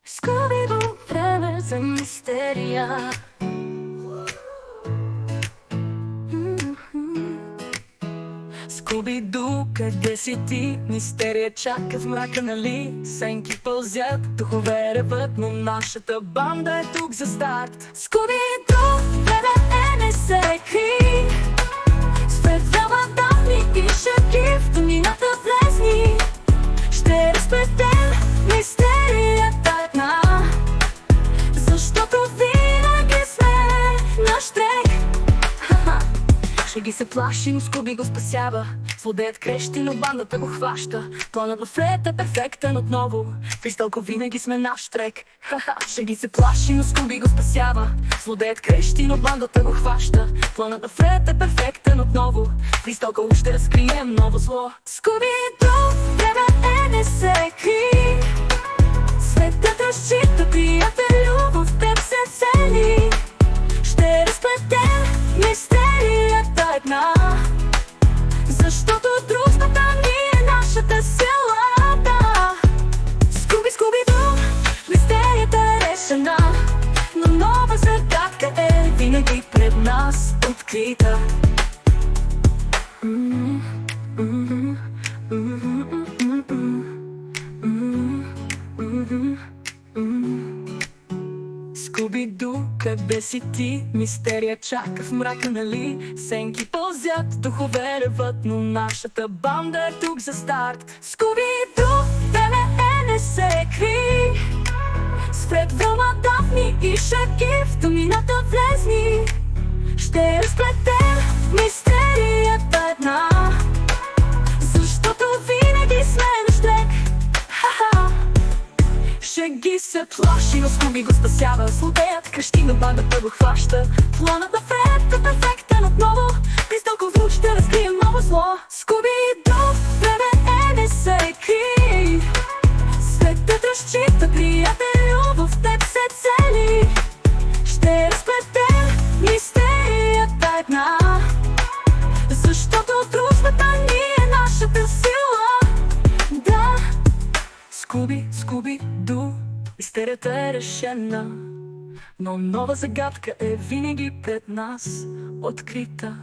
Скуби-Ду, време за мистерия. Скуби-Ду, къде си ти? Мистерия чака в мрака, нали? Сенки пълзят, духове реват, но нашата банда е тук за старт. Скуби-Ду, време е, не се кри. Спред вела давни и шаги, в домината влезни. Ще разплетем мистерията една, защото винаги сме на штрек. Ще ги се плаши, но Скуби го спасява. Злодеят крещи, но бандата го хваща. Планът в ред е перфектен отново. Фристълко винаги сме наш штрек. Ще ги се плаши, но Скуби го спасява. Злодеят крещи, но бандата го хваща. Планът в ред е перфектен отново. Фристълко ще разкрием ново зло. Скуби-Ду, време е, не се кри. Светът разчита, приятелю, в теб се цели. Ще разплетем мистерията една, защото дружбата ни е нашата сила, да. Скуби-Ду, мистерията е решена, но нова загадка е винаги пред нас открита. Скуби-Ду, къде си ти? Мистерия чака в мрака, нали? Сенки пълзят, духове реват, но нашата банда е тук за старт. Скуби-Ду, време е, не се кри. Спред вълна давни и шаги, в домината влезни. Ще разплетем мистерията една, защото винаги сме на штрек. Шеги се плаши, но Скуби го спасява. Злодеят крещи, но бандата го хваща. Планът на Фред е перфектен отново. Пристълко вруч ще разкрием ново зло. Скуби-Ду, време е, не се кри. Светът разчита, приятелю, в теб се цели. Ще разплетем мистерията една, защото дружбата ни е нашата сила, да. Скуби-Ду, мистерията е решена, но нова загадка е винаги пред нас открита.